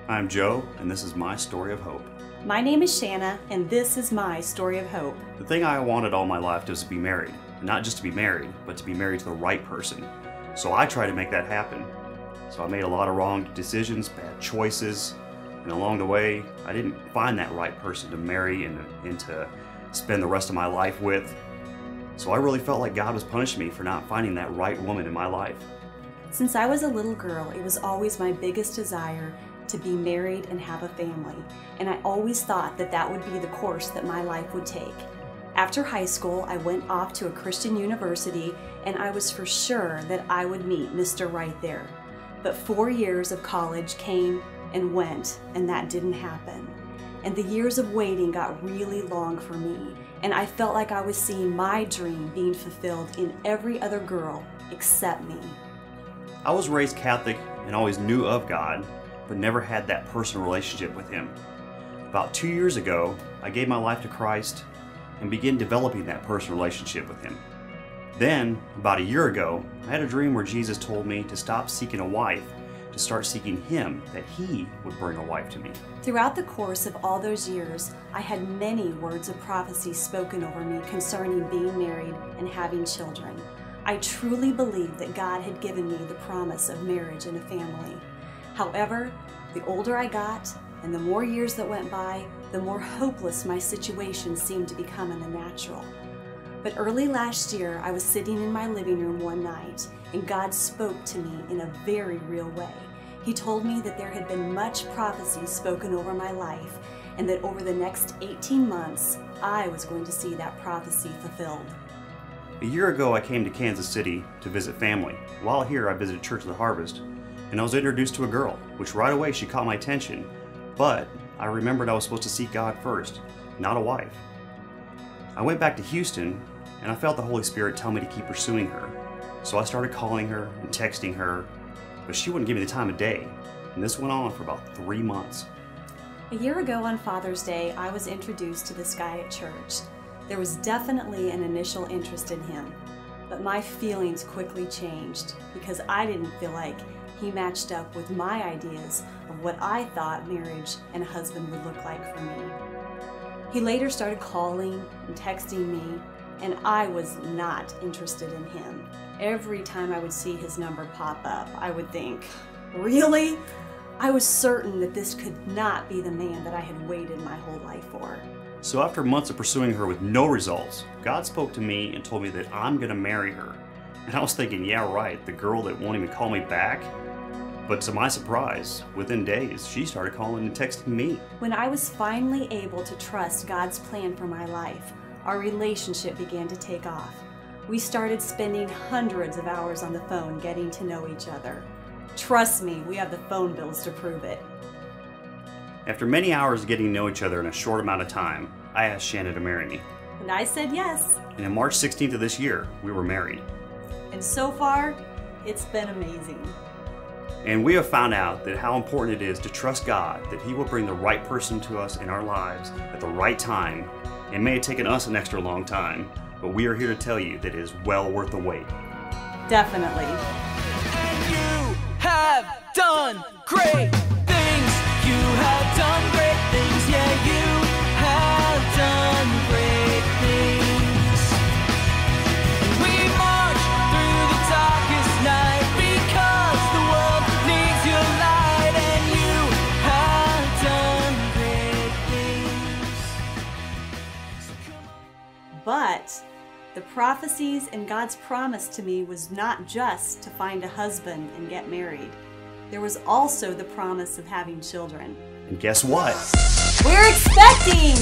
I'm Joe, and this is my story of hope. My name is Shana, and this is my story of hope. The thing I wanted all my life was to be married. And not just to be married, but to be married to the right person. So I tried to make that happen. So I made a lot of wrong decisions, bad choices, and along the way, I didn't find that right person to marry and to spend the rest of my life with. So I really felt like God was punishing me for not finding that right woman in my life. Since I was a little girl, it was always my biggest desire to be married and have a family, and I always thought that that would be the course that my life would take. After high school, I went off to a Christian university, and I was for sure that I would meet Mr. Right there. But 4 years of college came and went, and that didn't happen. And the years of waiting got really long for me, and I felt like I was seeing my dream being fulfilled in every other girl except me. I was raised Catholic and always knew of God, but never had that personal relationship with Him. About 2 years ago, I gave my life to Christ and began developing that personal relationship with Him. Then, about a year ago, I had a dream where Jesus told me to stop seeking a wife, to start seeking Him, that He would bring a wife to me. Throughout the course of all those years, I had many words of prophecy spoken over me concerning being married and having children. I truly believed that God had given me the promise of marriage and a family. However, the older I got and the more years that went by, the more hopeless my situation seemed to become in the natural. But early last year, I was sitting in my living room one night, and God spoke to me in a very real way. He told me that there had been much prophecy spoken over my life, and that over the next 18 months, I was going to see that prophecy fulfilled. A year ago, I came to Kansas City to visit family. While here, I visited Church of the Harvest, and I was introduced to a girl, which right away she caught my attention, but I remembered I was supposed to seek God first, not a wife. I went back to Houston, and I felt the Holy Spirit tell me to keep pursuing her. So I started calling her and texting her, but she wouldn't give me the time of day, and this went on for about 3 months. A year ago on Father's Day, I was introduced to this guy at church. There was definitely an initial interest in him, but my feelings quickly changed because I didn't feel like he matched up with my ideas of what I thought marriage and a husband would look like for me. He later started calling and texting me, and I was not interested in him. Every time I would see his number pop up, I would think, really? I was certain that this could not be the man that I had waited my whole life for. So after months of pursuing her with no results, God spoke to me and told me that I'm gonna marry her. And I was thinking, yeah, right, the girl that won't even call me back? But to my surprise, within days, she started calling and texting me. When I was finally able to trust God's plan for my life, our relationship began to take off. We started spending hundreds of hours on the phone getting to know each other. Trust me, we have the phone bills to prove it. After many hours of getting to know each other in a short amount of time, I asked Shana to marry me. And I said yes. And on March 16th of this year, we were married. And so far, it's been amazing. And we have found out that how important it is to trust God, that He will bring the right person to us in our lives at the right time. It may have taken us an extra long time, but we are here to tell you that it is well worth the wait. Definitely. And you have done great things. You have done great things. Yeah, you have done great things. We march through the darkest night because the world needs your light, and you have done great things. So come on. But the prophecies and God's promise to me was not just to find a husband and get married. There was also the promise of having children. And guess what? We're expecting!